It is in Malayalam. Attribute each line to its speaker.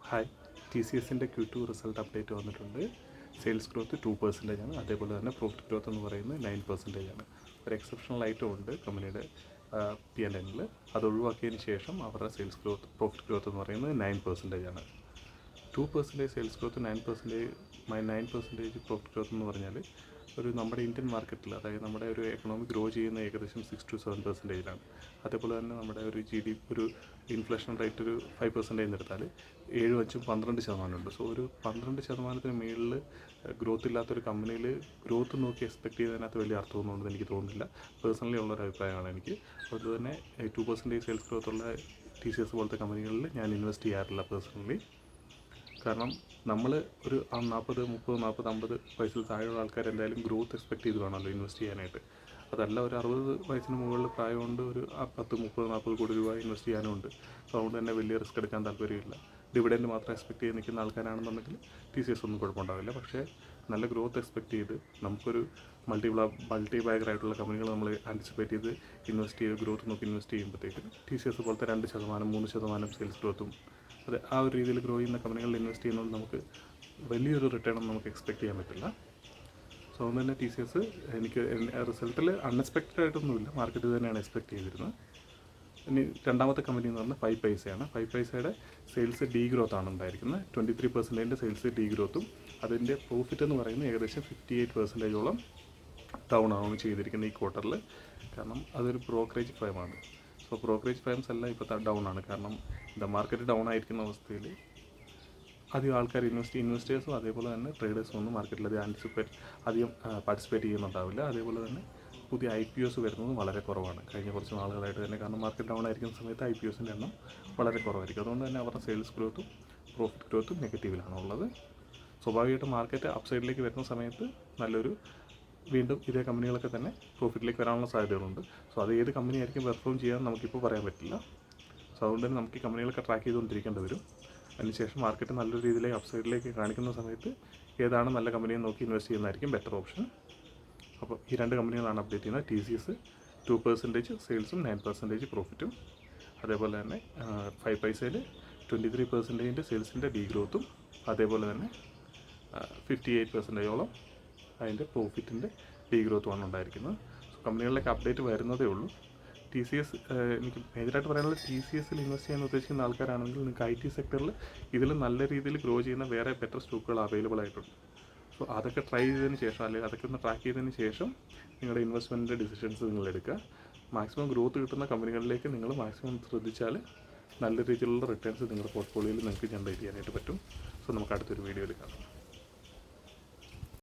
Speaker 1: ഹായ്, ടി സി എസിൻ്റെ Q2 റിസൾട്ട് അപ്ഡേറ്റ് വന്നിട്ടുണ്ട്. സെയിൽസ് ഗ്രോത്ത് 2% ആണ്. അതേപോലെ തന്നെ പ്രോഫിറ്റ് ഗ്രോത്ത് എന്ന് പറയുന്നത് 9% ആണ്. ഒരു എക്സെപ്ഷണൽ ഐറ്റം ഉണ്ട് കമ്പനിയുടെ P&L. അത് ഒഴിവാക്കിയതിന് ശേഷം അവരുടെ സെയിൽസ് ഗ്രോത്ത് പ്രോഫിറ്റ് ഗ്രോത്ത് എന്ന് പറയുന്നത് 9% ആണ്. 2% സെയിൽസ് ഗ്രോത്ത്, 9% പ്രോഫിറ്റ് ഗ്രോത്ത് എന്ന് പറഞ്ഞാൽ ഒരു നമ്മുടെ ഇന്ത്യൻ മാർക്കറ്റിൽ, അതായത് നമ്മുടെ ഒരു എക്കണോമി ഗ്രോ ചെയ്യുന്ന ഏകദേശം 6 to 7%. അതേപോലെ തന്നെ നമ്മുടെ ഒരു ഒരു ഇൻഫ്ലേഷൻ റേറ്റ് ഒരു 5% എടുത്താൽ 7-5-12% ഉണ്ട്. സോ ഒരു 12% മുകളിൽ ഗ്രോത്ത് ഇല്ലാത്തൊരു കമ്പനിയിൽ ഗ്രോത്ത് നോക്കി എക്സ്പെക്ട് ചെയ്യുന്നതിനകത്ത് വലിയ അർത്ഥമൊന്നുമുണ്ടെന്ന് എനിക്ക് തോന്നുന്നില്ല. പേഴ്സണലി ഉള്ളൊരു അഭിപ്രായമാണ് എനിക്ക്. അതുകൊണ്ട് തന്നെ 2% സെയിൽസ് ഗ്രോത്ത് ഉള്ള ടി സി എസ് പോലത്തെ കമ്പനികളിൽ ഞാൻ ഇൻവെസ്റ്റ് ചെയ്യാറില്ല പേഴ്സണലി. കാരണം നമ്മൾ ഒരു 40-50 വയസ്സിൽ താഴെയുള്ള ആൾക്കാർ എന്തായാലും ഗ്രോത്ത് എക്സ്പെക്ട് ചെയ്ത് വേണമല്ലോ ഇൻവെസ്റ്റ് ചെയ്യാനായിട്ട്. അതല്ല, ഒരു 60 വയസ്സിന് മുകളിൽ പ്രായമുണ്ട്, ഒരു 10-30-40 കോടി രൂപ ഇൻവെസ്റ്റ് ചെയ്യാനുണ്ട്. അതുകൊണ്ട് തന്നെ വലിയ റിസ്ക് എടുക്കാൻ താല്പര്യമില്ല. ഡിവിഡൻഡ് മാത്രം എക്സ്പെക്ട് ചെയ്ത് നിൽക്കുന്ന ആൾക്കാരാണെന്നുണ്ടെങ്കിൽ ടി സി എസ് ഒന്നും കുഴപ്പമുണ്ടാവില്ല. പക്ഷേ നല്ല ഗ്രോത്ത് എക്സ്പെക്ട് ചെയ്ത് നമുക്കൊരു മൾട്ടി ബാഗർ ആയിട്ടുള്ള കമ്പനികൾ നമ്മൾ ആൻറ്റിസിപ്പേറ്റ് ചെയ്ത് ഇൻവെസ്റ്റ് ചെയ്ത് ഗ്രോത്ത് നോക്കി ഇൻവെസ്റ്റ് ചെയ്യുമ്പോഴത്തേക്കും ടി സി എസ് പോലത്തെ 2%-3% സെയിൽസ് ഗ്രോത്തും അത് ആ ഒരു രീതിയിൽ ഗ്രോ ചെയ്യുന്ന കമ്പനികളിൽ ഇൻവെസ്റ്റ് ചെയ്യുന്നത് നമുക്ക് വലിയൊരു റിട്ടേൺ ഒന്നും നമുക്ക് എക്സ്പെക്ട് ചെയ്യാൻ പറ്റില്ല. സോ അതുകൊണ്ട് തന്നെ ടി സി എസ് എനിക്ക് റിസൾട്ടിൽ അൺഎക്സ്പെക്റ്റഡ് ആയിട്ടൊന്നുമില്ല, മാർക്കറ്റ് തന്നെയാണ് എക്സ്പെക്ട് ചെയ്തിരുന്നത്. ഇനി രണ്ടാമത്തെ കമ്പനി എന്ന് പറഞ്ഞാൽ 5 പൈസയാണ്. 5 പൈസയുടെ സെയിൽസ് ഡീ ഗ്രോത്ത് ആണ് ഉണ്ടായിരിക്കുന്നത്. 23% സെയിൽസ് ഡീ ഗ്രോത്തും അതിൻ്റെ പ്രോഫിറ്റ് എന്ന് പറയുന്നത് ഏകദേശം 58%ഓളം ഡൗൺ ആണ് ചെയ്തിരിക്കുന്നത് ഈ ക്വാർട്ടറിൽ. കാരണം അതൊരു ബ്രോക്കറേജ് ഫേമാണ്. സോ ബ്രോക്കറേജ് ഫേംസ് എല്ലാം ഇപ്പോൾ ഡൗൺ ആണ്. കാരണം മാർക്കറ്റ് ഡൗൺ ആയിരിക്കുന്ന അവസ്ഥയിൽ അധികം ആൾക്കാർ ഇൻവെസ്റ്റേഴ്സും അതേപോലെ തന്നെ ട്രേഡേഴ്സും ഒന്നും മാർക്കറ്റിൽ അധികം പാർട്ടിസിപ്പേറ്റ് ചെയ്യുന്നുണ്ടാവില്ല. അതേപോലെ തന്നെ പുതിയ IPOs വരുന്നത് വളരെ കുറവാണ് കഴിഞ്ഞ കുറച്ച് നാളുകളായിട്ട് തന്നെ. കാരണം മാർക്കറ്റ് ഡൗൺ ആയിരിക്കുന്ന സമയത്ത് IPOസിൻ്റെ എണ്ണം വളരെ കുറവായിരിക്കും. അതുകൊണ്ട് തന്നെ അവരുടെ സെയിൽസ് ഗ്രോത്തും പ്രോഫിറ്റ് ഗ്രോത്തും നെഗറ്റീവിലാണ് ഉള്ളത്. സ്വാഭാവികമായിട്ടും മാർക്കറ്റ് അപ്സൈഡിലേക്ക് വരുന്ന സമയത്ത് വീണ്ടും ഇതേ കമ്പനികളൊക്കെ തന്നെ പ്രോഫിറ്റിലേക്ക് വരാനുള്ള സാധ്യതകളുണ്ട്. സോ അത് ഏത് കമ്പനി ആയിരിക്കും പെർഫോം ചെയ്യാൻ നമുക്കിപ്പോൾ പറയാൻ പറ്റില്ല. സോ അതുകൊണ്ട് തന്നെ നമുക്ക് ഈ കമ്പനികളൊക്കെ ട്രാക്ക് ചെയ്തുകൊണ്ടിരിക്കേണ്ടി വരും. അതിനുശേഷം മാർക്കറ്റ് നല്ലൊരു രീതിയിലേക്ക് അപ്സൈഡിലേക്ക് കാണിക്കുന്ന സമയത്ത് ഏതാണ് നല്ല കമ്പനിയെ നോക്കി ഇൻവെസ്റ്റ് ചെയ്യുന്നതായിരിക്കും ബെറ്റർ ഓപ്ഷൻ. അപ്പോൾ ഈ 2 കമ്പനികളാണ് അപ്ഡേറ്റ് ചെയ്യുന്നത്. T C S 2% സെയിൽസും 9% പ്രോഫിറ്റും. അതേപോലെ തന്നെ 5 പൈസയിൽ 23% സെയിൽസിൻ്റെ ഡീ ഗ്രോത്തും അതേപോലെ തന്നെ 58%ഓളം അതിൻ്റെ പ്രോഫിറ്റിൻ്റെ ഡീ ഗ്രോത്തുമാണ് ഉണ്ടായിരിക്കുന്നത്. സോ കമ്പനികളിലേക്ക് അപ്ഡേറ്റ് വരുന്നതേ ഉള്ളൂ. ടി സി എസ് എനിക്ക് മേജറായിട്ട് പറയാനുള്ളത്, ടി സി എസിൽ ഇൻവെസ്റ്റ് ചെയ്യാൻ ഉദ്ദേശിക്കുന്ന ആൾക്കാരാണെങ്കിൽ നിങ്ങൾക്ക് IT സെക്ടറിൽ ഇതിൽ നല്ല രീതിയിൽ ഗ്രോ ചെയ്യുന്ന വേറെ ബെറ്റർ സ്റ്റോക്കുകൾ അവൈലബിൾ ആയിട്ടുണ്ട്. സോ അതൊക്കെ ട്രൈ ചെയ്തതിന് ശേഷം, അല്ലെങ്കിൽ അതൊക്കെ ഒന്ന് ട്രാക്ക് ചെയ്തതിന് ശേഷം നിങ്ങളുടെ ഇൻവെസ്റ്റ്മെൻറ്റിൻ്റെ ഡിസിഷൻസ് നിങ്ങൾ എടുക്കുക. മാക്സിമം ഗ്രോത്ത് കിട്ടുന്ന കമ്പനികളിലേക്ക് നിങ്ങൾ മാക്സിമം ശ്രദ്ധിച്ചാൽ നല്ല രീതിയിലുള്ള റിട്ടേൺസ് നിങ്ങളുടെ പോർട്ട്ഫോളിയോയിൽ നിങ്ങൾക്ക് ജനറേറ്റ് ചെയ്യാനായിട്ട് പറ്റും. സോ നമുക്ക് അടുത്തൊരു വീഡിയോയിൽ കാണാം.